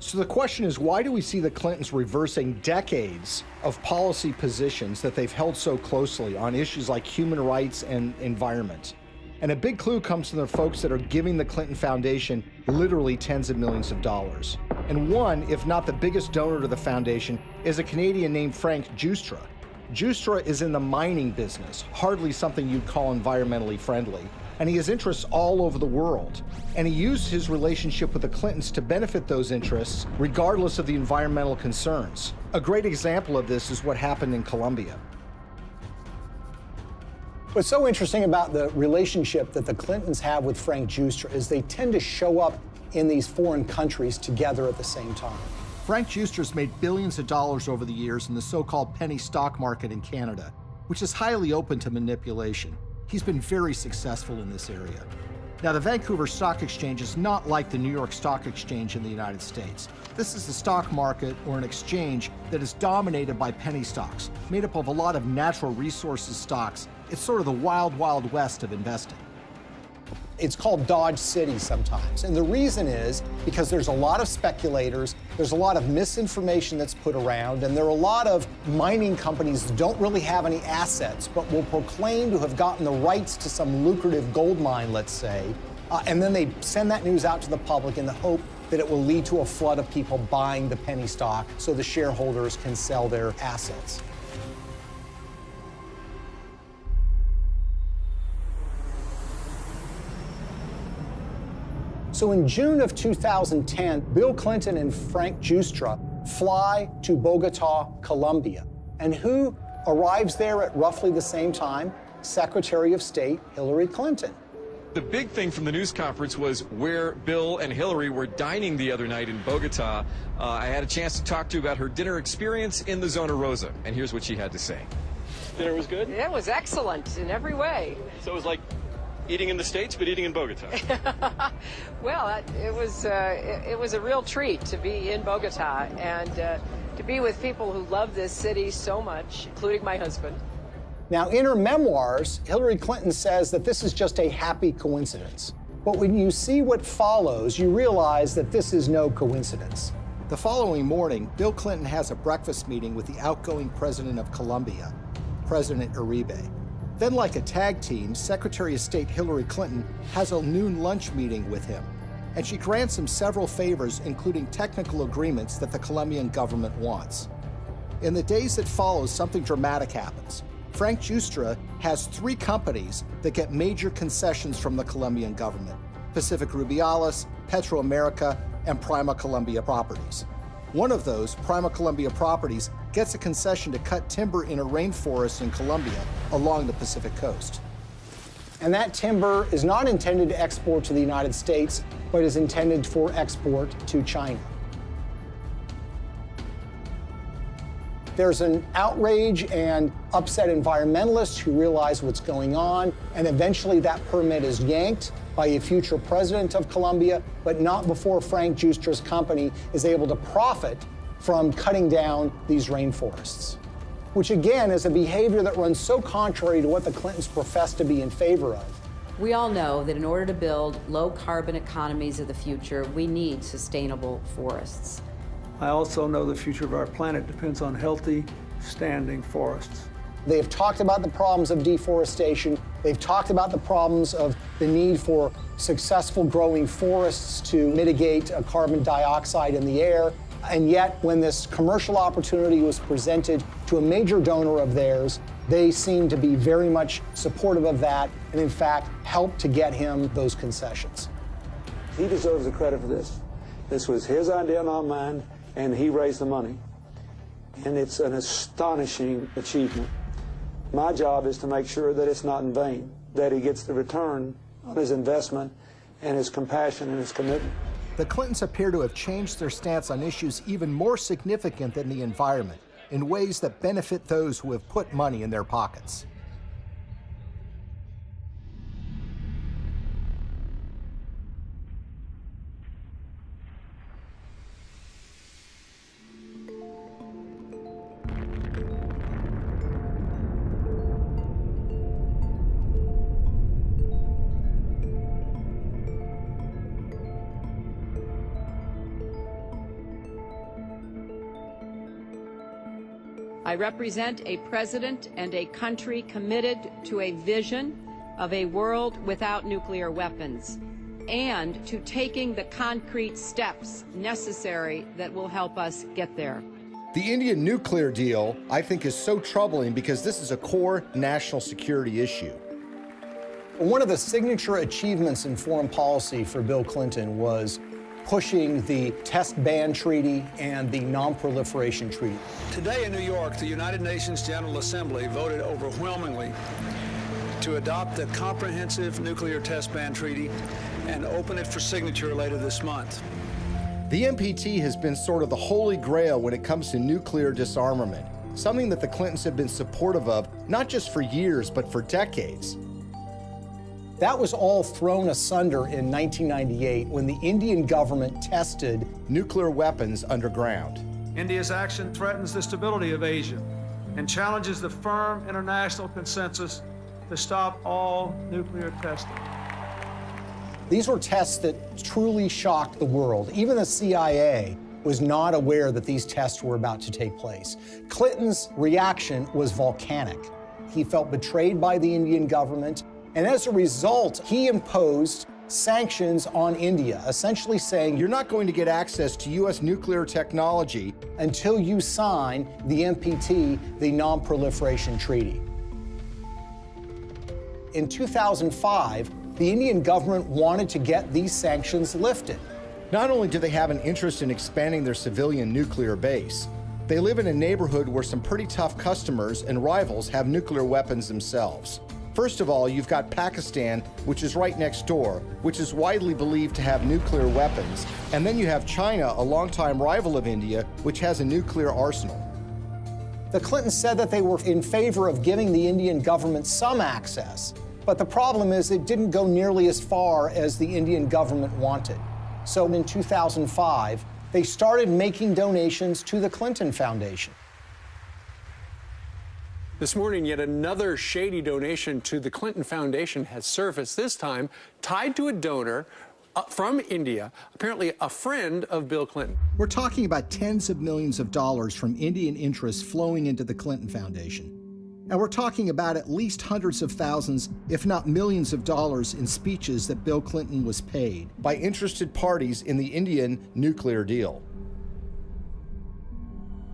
So the question is, why do we see the Clintons reversing decades of policy positions that they've held so closely on issues like human rights and environment? And a big clue comes from the folks that are giving the Clinton Foundation literally tens of millions of dollars. And one, if not the biggest donor to the foundation, is a Canadian named Frank Giustra. Giustra is in the mining business, hardly something you'd call environmentally friendly. And he has interests all over the world. And he used his relationship with the Clintons to benefit those interests, regardless of the environmental concerns. A great example of this is what happened in Colombia. What's so interesting about the relationship that the Clintons have with Frank Giustra is they tend to show up in these foreign countries together at the same time. Frank Giustra's made billions of dollars over the years in the so-called penny stock market in Canada, which is highly open to manipulation. He's been very successful in this area. Now, the Vancouver Stock Exchange is not like the New York Stock Exchange in the United States. This is a stock market or an exchange that is dominated by penny stocks, made up of a lot of natural resources stocks. It's sort of the wild, wild west of investing. It's called Dodge City sometimes. And the reason is because there's a lot of speculators, there's a lot of misinformation that's put around, and there are a lot of mining companies that don't really have any assets, but will proclaim to have gotten the rights to some lucrative gold mine, let's say, and then they send that news out to the public in the hope that it will lead to a flood of people buying the penny stock so the shareholders can sell their assets. So in June of 2010, Bill Clinton and Frank Giustra fly to Bogota, Colombia. And who arrives there at roughly the same time? Secretary of State Hillary Clinton. The big thing from the news conference was where Bill and Hillary were dining the other night in Bogota. I had a chance to talk to her about her dinner experience in the Zona Rosa, and here's what she had to say. Dinner was good? It was excellent in every way. So it was like eating in the States, but eating in Bogota. Well, it was a real treat to be in Bogota and to be with people who love this city so much, including my husband. Now, in her memoirs, Hillary Clinton says that this is just a happy coincidence. But when you see what follows, you realize that this is no coincidence. The following morning, Bill Clinton has a breakfast meeting with the outgoing president of Colombia, President Uribe. Then, like a tag team, Secretary of State Hillary Clinton has a noon lunch meeting with him, and she grants him several favors, including technical agreements that the Colombian government wants. In the days that follow, something dramatic happens. Frank Giustra has 3 companies that get major concessions from the Colombian government: Pacific Rubiales, Petroamerica, and Prima Colombia Properties. One of those, Prima Colombia Properties, gets a concession to cut timber in a rainforest in Colombia along the Pacific coast. And that timber is not intended to export to the United States, but is intended for export to China. There's an outrage and upset environmentalists who realize what's going on, and eventually that permit is yanked by a future president of Colombia, but not before Frank Giustra's company is able to profit from cutting down these rainforests, which again is a behavior that runs so contrary to what the Clintons profess to be in favor of. We all know that in order to build low-carbon economies of the future, we need sustainable forests. I also know the future of our planet depends on healthy, standing forests. They have talked about the problems of deforestation. They've talked about the problems of the need for successful growing forests to mitigate carbon dioxide in the air. And yet, when this commercial opportunity was presented to a major donor of theirs, they seemed to be very much supportive of that and, in fact, helped to get him those concessions. He deserves the credit for this. This was his idea, not mine, and he raised the money. And it's an astonishing achievement. My job is to make sure that it's not in vain, that he gets the return on his investment and his compassion and his commitment. The Clintons appear to have changed their stance on issues even more significant than the environment, in ways that benefit those who have put money in their pockets. I represent a president and a country committed to a vision of a world without nuclear weapons and to taking the concrete steps necessary that will help us get there. The Indian nuclear deal, I think, is so troubling because this is a core national security issue. One of the signature achievements in foreign policy for Bill Clinton was pushing the Test Ban Treaty and the Non-Proliferation Treaty. Today in New York, the United Nations General Assembly voted overwhelmingly to adopt the Comprehensive Nuclear Test Ban Treaty and open it for signature later this month. The NPT has been sort of the holy grail when it comes to nuclear disarmament, something that the Clintons have been supportive of, not just for years, but for decades. That was all thrown asunder in 1998 when the Indian government tested nuclear weapons underground. India's action threatens the stability of Asia and challenges the firm international consensus to stop all nuclear testing. These were tests that truly shocked the world. Even the CIA was not aware that these tests were about to take place. Clinton's reaction was volcanic. He felt betrayed by the Indian government, and as a result, he imposed sanctions on India, essentially saying, you're not going to get access to U.S. nuclear technology until you sign the NPT, the Non-Proliferation Treaty. In 2005, the Indian government wanted to get these sanctions lifted. Not only do they have an interest in expanding their civilian nuclear base, they live in a neighborhood where some pretty tough customers and rivals have nuclear weapons themselves. First of all, you've got Pakistan, which is right next door, which is widely believed to have nuclear weapons. And then you have China, a longtime rival of India, which has a nuclear arsenal. The Clintons said that they were in favor of giving the Indian government some access, but the problem is it didn't go nearly as far as the Indian government wanted. So in 2005, they started making donations to the Clinton Foundation. This morning, yet another shady donation to the Clinton Foundation has surfaced, this time tied to a donor from India, apparently a friend of Bill Clinton. We're talking about tens of millions of dollars from Indian interests flowing into the Clinton Foundation. And we're talking about at least hundreds of thousands, if not millions of dollars in speeches that Bill Clinton was paid by interested parties in the Indian nuclear deal.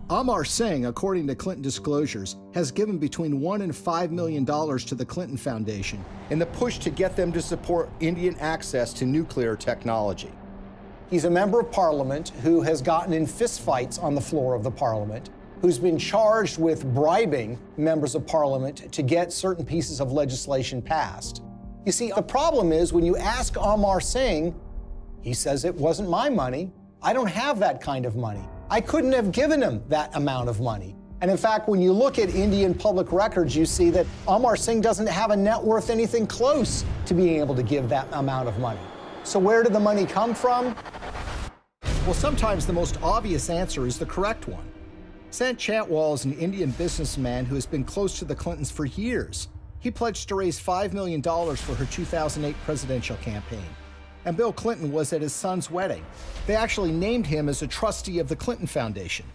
Amar Singh, according to Clinton disclosures, has given between $1 and $5 million to the Clinton Foundation in the push to get them to support Indian access to nuclear technology. He's a member of parliament who has gotten in fistfights on the floor of the parliament, who's been charged with bribing members of parliament to get certain pieces of legislation passed. You see, the problem is when you ask Amar Singh, he says it wasn't my money. I don't have that kind of money. I couldn't have given him that amount of money. And in fact, when you look at Indian public records, you see that Amar Singh doesn't have a net worth anything close to being able to give that amount of money. So where did the money come from? Well, sometimes the most obvious answer is the correct one. Sant Chantwal is an Indian businessman who has been close to the Clintons for years. He pledged to raise $5 million for her 2008 presidential campaign. And Bill Clinton was at his son's wedding. They actually named him as a trustee of the Clinton Foundation.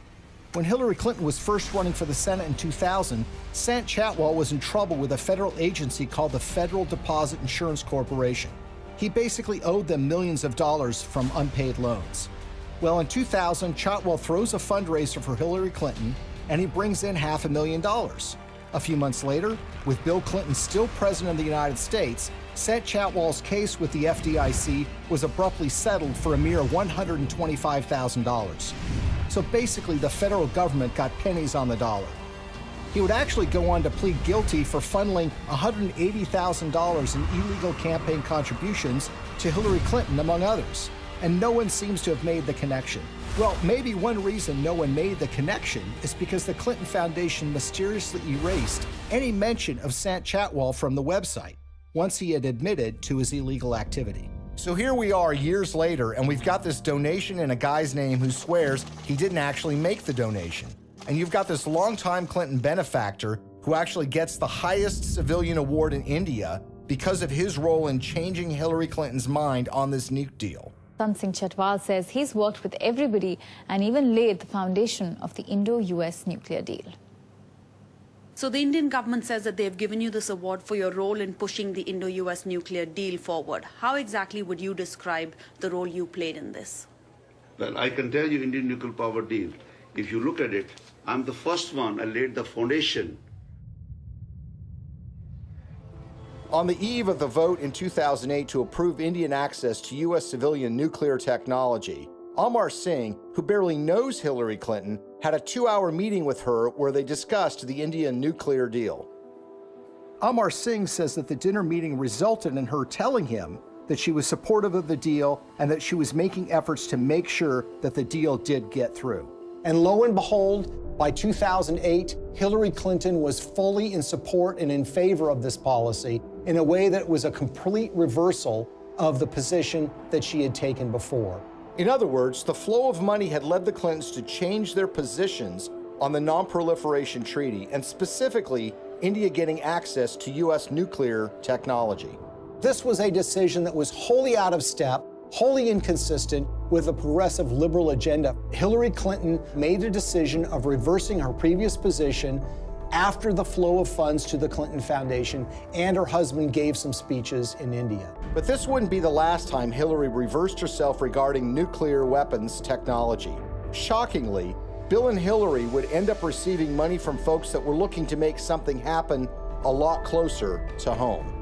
When Hillary Clinton was first running for the Senate in 2000, Sant Chantwal was in trouble with a federal agency called the Federal Deposit Insurance Corporation. He basically owed them millions of dollars from unpaid loans. Well, in 2000, Chantwal throws a fundraiser for Hillary Clinton, and he brings in $500,000. A few months later, with Bill Clinton still president of the United States, Sant Chantwal's case with the FDIC was abruptly settled for a mere $125,000. So basically, the federal government got pennies on the dollar. He would actually go on to plead guilty for funneling $180,000 in illegal campaign contributions to Hillary Clinton, among others. And no one seems to have made the connection. Well, maybe one reason no one made the connection is because the Clinton Foundation mysteriously erased any mention of Sant Chantwal from the website once he had admitted to his illegal activity. So here we are years later, and we've got this donation in a guy's name who swears he didn't actually make the donation. And you've got this longtime Clinton benefactor who actually gets the highest civilian award in India because of his role in changing Hillary Clinton's mind on this nuke deal. Sant Chantwal says he's worked with everybody and even laid the foundation of the Indo-US nuclear deal. So the Indian government says that they've given you this award for your role in pushing the Indo-US nuclear deal forward. How exactly would you describe the role you played in this? Well, I can tell you Indian nuclear power deal. If you look at it, I'm the first one. I laid the foundation. On the eve of the vote in 2008 to approve Indian access to U.S. civilian nuclear technology, Amar Singh, who barely knows Hillary Clinton, had a 2-hour meeting with her where they discussed the Indian nuclear deal. Amar Singh says that the dinner meeting resulted in her telling him that she was supportive of the deal and that she was making efforts to make sure that the deal did get through. And lo and behold, by 2008, Hillary Clinton was fully in support and in favor of this policy in a way that was a complete reversal of the position that she had taken before. In other words, the flow of money had led the Clintons to change their positions on the Non-Proliferation Treaty, and specifically, India getting access to U.S. nuclear technology. This was a decision that was wholly out of step, wholly inconsistent with a progressive liberal agenda. Hillary Clinton made a decision of reversing her previous position after the flow of funds to the Clinton Foundation, and her husband gave some speeches in India. But this wouldn't be the last time Hillary reversed herself regarding nuclear weapons technology. Shockingly, Bill and Hillary would end up receiving money from folks that were looking to make something happen a lot closer to home.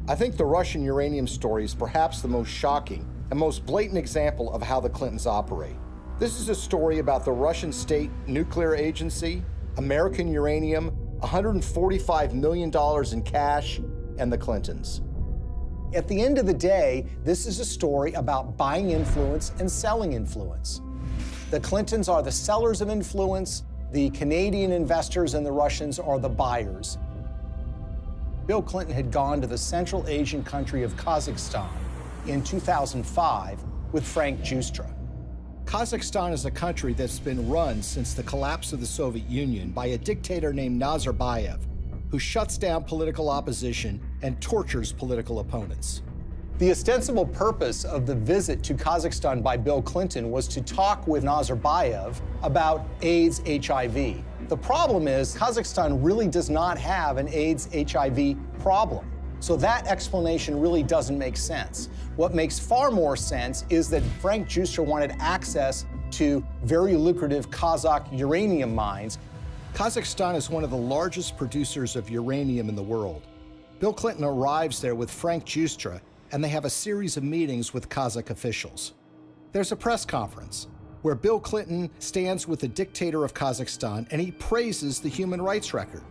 I think the Russian uranium story is perhaps the most shocking and most blatant example of how the Clintons operate. This is a story about the Russian State Nuclear Agency, American uranium, $145 million in cash, and the Clintons. At the end of the day, this is a story about buying influence and selling influence. The Clintons are the sellers of influence, the Canadian investors and the Russians are the buyers. Bill Clinton had gone to the Central Asian country of Kazakhstan in 2005 with Frank Giustra. Kazakhstan is a country that's been run since the collapse of the Soviet Union by a dictator named Nazarbayev, who shuts down political opposition and tortures political opponents. The ostensible purpose of the visit to Kazakhstan by Bill Clinton was to talk with Nazarbayev about AIDS, HIV. The problem is Kazakhstan really does not have an AIDS, HIV problem. So that explanation really doesn't make sense. What makes far more sense is that Frank Giustra wanted access to very lucrative Kazakh uranium mines. Kazakhstan is one of the largest producers of uranium in the world. Bill Clinton arrives there with Frank Giustra, and they have a series of meetings with Kazakh officials. There's a press conference where Bill Clinton stands with the dictator of Kazakhstan and he praises the human rights record.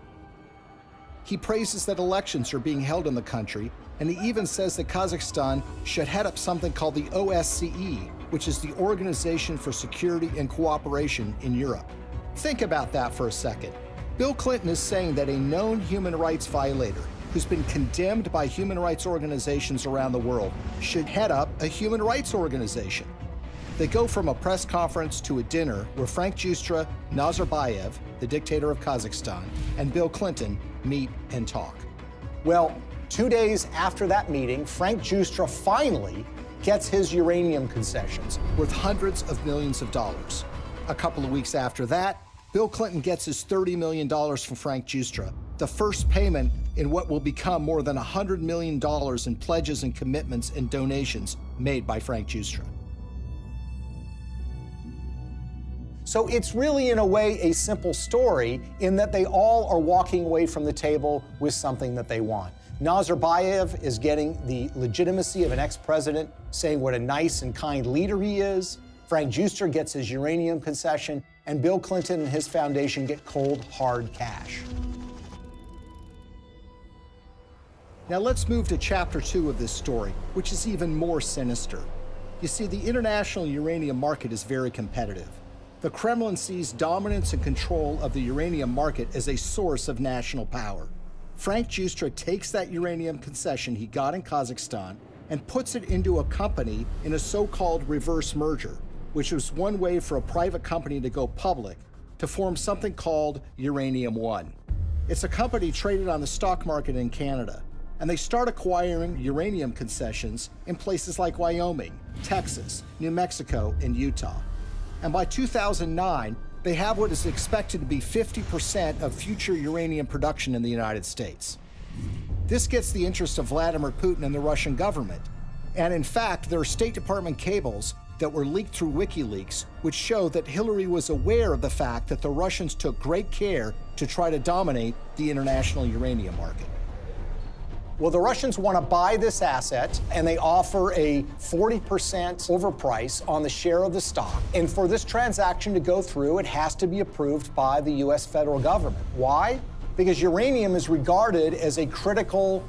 He praises that elections are being held in the country, and he even says that Kazakhstan should head up something called the OSCE, which is the Organization for Security and Cooperation in Europe. Think about that for a second. Bill Clinton is saying that a known human rights violator who's been condemned by human rights organizations around the world should head up a human rights organization. They go from a press conference to a dinner where Frank Giustra, Nazarbayev, the dictator of Kazakhstan, and Bill Clinton meet and talk. Well, 2 days after that meeting, Frank Giustra finally gets his uranium concessions, worth hundreds of millions of dollars. A couple of weeks after that, Bill Clinton gets his $30 million from Frank Giustra, the first payment in what will become more than $100 million in pledges and commitments and donations made by Frank Giustra. So it's really, in a way, a simple story in that they all are walking away from the table with something that they want. Nazarbayev is getting the legitimacy of an ex-president, saying what a nice and kind leader he is. Frank Giustra gets his uranium concession, and Bill Clinton and his foundation get cold, hard cash. Now let's move to chapter 2 of this story, which is even more sinister. You see, the international uranium market is very competitive. The Kremlin sees dominance and control of the uranium market as a source of national power. Frank Giustra takes that uranium concession he got in Kazakhstan and puts it into a company in a so-called reverse merger, which was one way for a private company to go public to form something called Uranium One. It's a company traded on the stock market in Canada, and they start acquiring uranium concessions in places like Wyoming, Texas, New Mexico, and Utah. And by 2009, they have what is expected to be 50% of future uranium production in the United States. This gets the interest of Vladimir Putin and the Russian government. And in fact, there are State Department cables that were leaked through WikiLeaks, which show that Hillary was aware of the fact that the Russians took great care to try to dominate the international uranium market. Well, the Russians want to buy this asset, and they offer a 40% overprice on the share of the stock. And for this transaction to go through, it has to be approved by the U.S. federal government. Why? Because uranium is regarded as a critical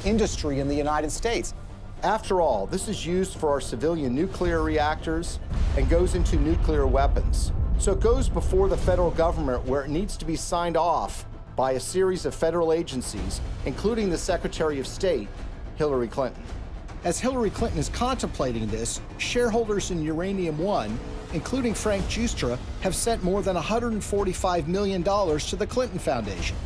industry in the United States. After all, this is used for our civilian nuclear reactors and goes into nuclear weapons. So it goes before the federal government, where it needs to be signed off by a series of federal agencies, including the Secretary of State, Hillary Clinton. As Hillary Clinton is contemplating this, shareholders in Uranium One, including Frank Giustra, have sent more than $145 million to the Clinton Foundation.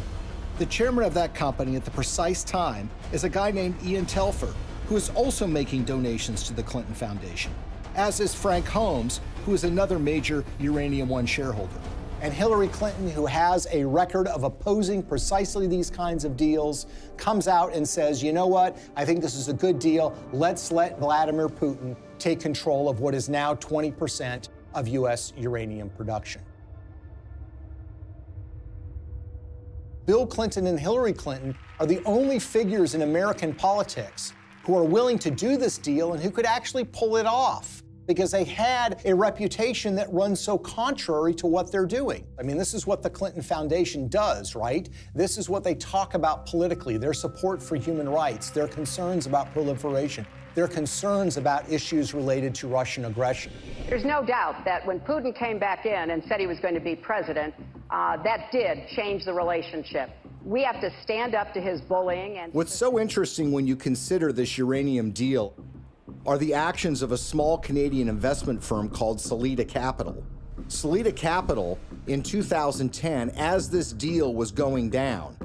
The chairman of that company at the precise time is a guy named Ian Telfer, who is also making donations to the Clinton Foundation, as is Frank Holmes, who is another major Uranium One shareholder. And Hillary Clinton, who has a record of opposing precisely these kinds of deals, comes out and says, you know what, I think this is a good deal. Let's let Vladimir Putin take control of what is now 20% of U.S. uranium production. Bill Clinton and Hillary Clinton are the only figures in American politics who are willing to do this deal and who could actually pull it off. because they had a reputation that runs so contrary to what they're doing. I mean, this is what the Clinton Foundation does, right? This is what they talk about politically, their support for human rights, their concerns about proliferation, their concerns about issues related to Russian aggression. There's no doubt that when Putin came back in and said he was going to be president, that did change the relationship. We have to stand up to his bullying. And what's so interesting when you consider this uranium deal are the actions of a small Canadian investment firm called Salida Capital. Salida Capital, in 2010, as this deal was going down,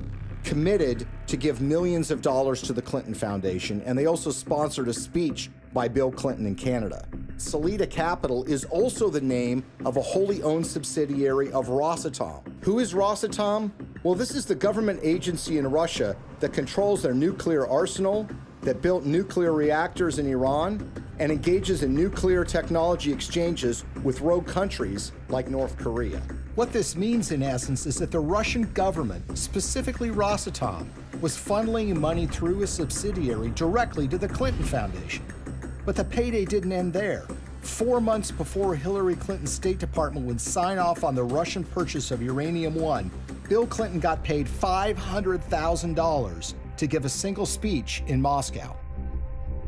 committed to give millions of dollars to the Clinton Foundation, and they also sponsored a speech by Bill Clinton in Canada. Salida Capital is also the name of a wholly owned subsidiary of Rosatom. Who is Rosatom? Well, this is the government agency in Russia that controls their nuclear arsenal, that built nuclear reactors in Iran, and engages in nuclear technology exchanges with rogue countries like North Korea. What this means, in essence, is that the Russian government, specifically Rosatom, was funneling money through a subsidiary directly to the Clinton Foundation. But the payday didn't end there. 4 months before Hillary Clinton's State Department would sign off on the Russian purchase of uranium-1, Bill Clinton got paid $500,000 to give a single speech in Moscow.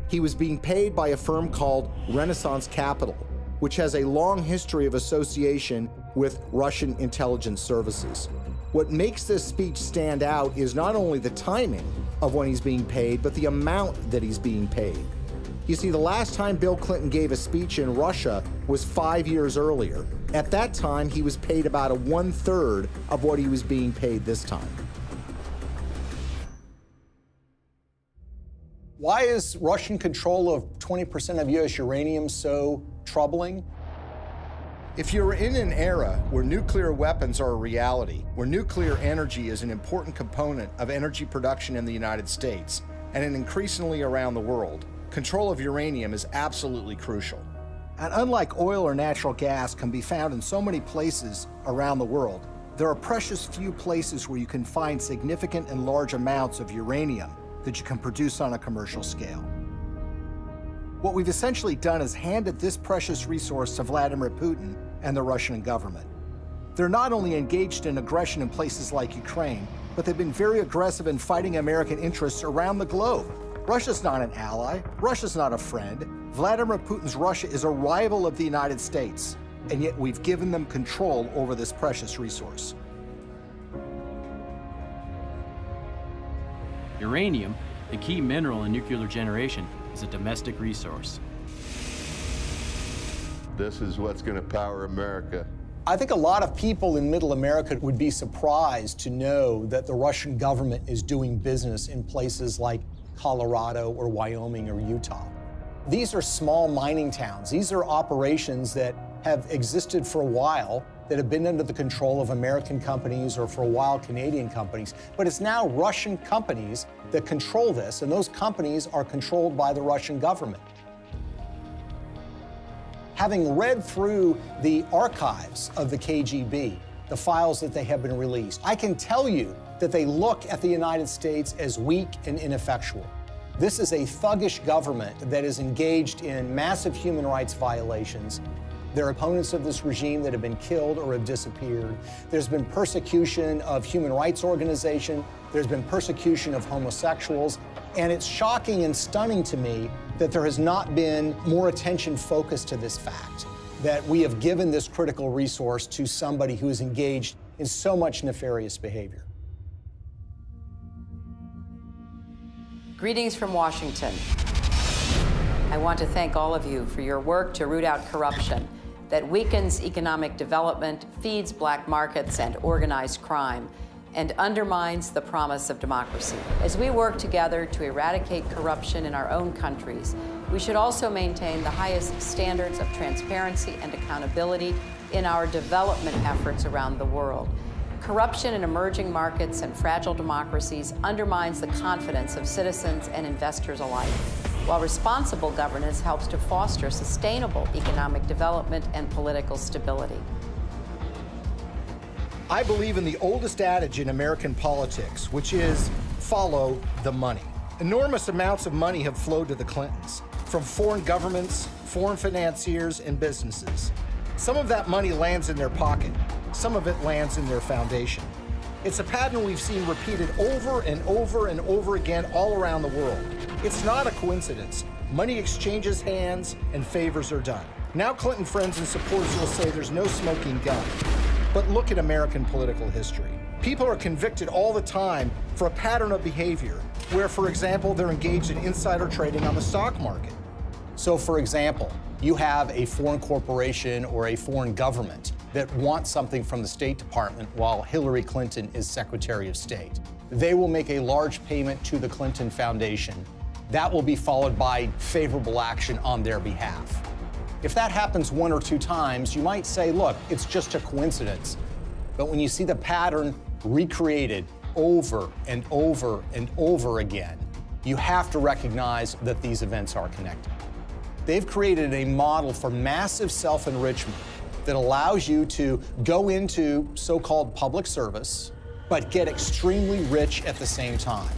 He was being paid by a firm called Renaissance Capital, which has a long history of association with Russian intelligence services. What makes this speech stand out is not only the timing of when he's being paid, but the amount that he's being paid. You see, the last time Bill Clinton gave a speech in Russia was 5 years earlier. At that time, he was paid about 1/3 of what he was being paid this time. Why is Russian control of 20% of U.S. uranium so troubling? If you're in an era where nuclear weapons are a reality, where nuclear energy is an important component of energy production in the United States, and increasingly around the world, control of uranium is absolutely crucial. And unlike oil or natural gas can be found in so many places around the world, there are precious few places where you can find significant and large amounts of uranium that you can produce on a commercial scale. What we've essentially done is handed this precious resource to Vladimir Putin and the Russian government. They're not only engaged in aggression in places like Ukraine, but they've been very aggressive in fighting American interests around the globe. Russia's not an ally. Russia's not a friend. Vladimir Putin's Russia is a rival of the United States, and yet we've given them control over this precious resource. Uranium, the key mineral in nuclear generation, is a domestic resource. This is what's going to power America. I think a lot of people in Middle America would be surprised to know that the Russian government is doing business in places like Colorado or Wyoming or Utah. These are small mining towns. These are operations that have existed for a while, that have been under the control of American companies or for a while Canadian companies. But it's now Russian companies that control this, and those companies are controlled by the Russian government. Having read through the archives of the KGB, the files that they have been released, I can tell you that they look at the United States as weak and ineffectual. This is a thuggish government that is engaged in massive human rights violations. There are opponents of this regime that have been killed or have disappeared. There's been persecution of human rights organizations. There's been persecution of homosexuals. And it's shocking and stunning to me that there has not been more attention focused to this fact, that we have given this critical resource to somebody who is engaged in so much nefarious behavior. Greetings from Washington. I want to thank all of you for your work to root out corruption that weakens economic development, feeds black markets and organized crime, and undermines the promise of democracy. As we work together to eradicate corruption in our own countries, we should also maintain the highest standards of transparency and accountability in our development efforts around the world. Corruption in emerging markets and fragile democracies undermines the confidence of citizens and investors alike, while responsible governance helps to foster sustainable economic development and political stability. I believe in the oldest adage in American politics, which is follow the money. Enormous amounts of money have flowed to the Clintons. from foreign governments, foreign financiers, and businesses. Some of that money lands in their pocket. Some of it lands in their foundation. It's a pattern we've seen repeated over and over and over again all around the world. It's not a coincidence. Money exchanges hands and favors are done. Now Clinton friends and supporters will say there's no smoking gun. But look at American political history. People are convicted all the time for a pattern of behavior where, for example, they're engaged in insider trading on the stock market. So, for example, you have a foreign corporation or a foreign government that wants something from the State Department while Hillary Clinton is Secretary of State. They will make a large payment to the Clinton Foundation. That will be followed by favorable action on their behalf. If that happens one or two times, you might say, look, it's just a coincidence. But when you see the pattern recreated over and over and over again, you have to recognize that these events are connected. They've created a model for massive self-enrichment that allows you to go into so-called public service, but get extremely rich at the same time.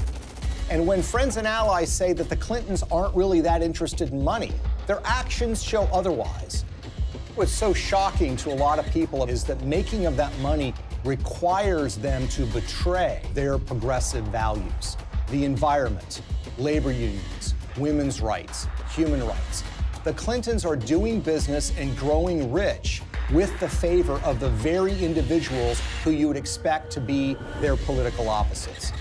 And when friends and allies say that the Clintons aren't really that interested in money, their actions show otherwise. What's so shocking to a lot of people is that making of that money requires them to betray their progressive values, the environment, labor unions, women's rights, human rights. The Clintons are doing business and growing rich with the favor of the very individuals who you would expect to be their political opposites.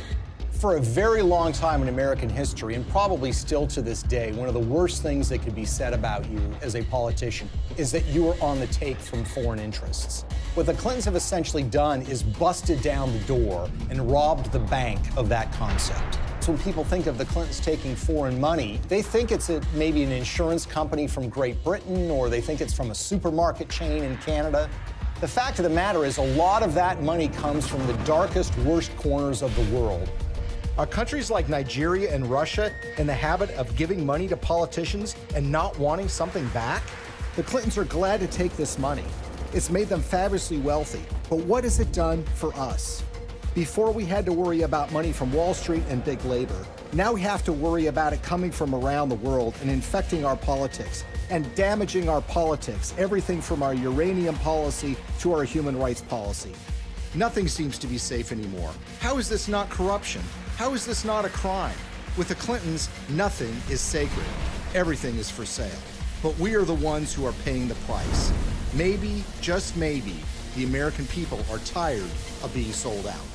For a very long time in American history, and probably still to this day, one of the worst things that could be said about you as a politician is that you are on the take from foreign interests. What the Clintons have essentially done is busted down the door and robbed the bank of that concept. So when people think of the Clintons taking foreign money, they think it's maybe an insurance company from Great Britain, or they think it's from a supermarket chain in Canada. The fact of the matter is a lot of that money comes from the darkest, worst corners of the world. Are countries like Nigeria and Russia in the habit of giving money to politicians and not wanting something back? The Clintons are glad to take this money. It's made them fabulously wealthy. But what has it done for us? Before we had to worry about money from Wall Street and big labor. Now we have to worry about it coming from around the world and infecting our politics and damaging our politics, everything from our uranium policy to our human rights policy. Nothing seems to be safe anymore. How is this not corruption? How is this not a crime? With the Clintons, nothing is sacred. Everything is for sale. But we are the ones who are paying the price. Maybe, just maybe, the American people are tired of being sold out.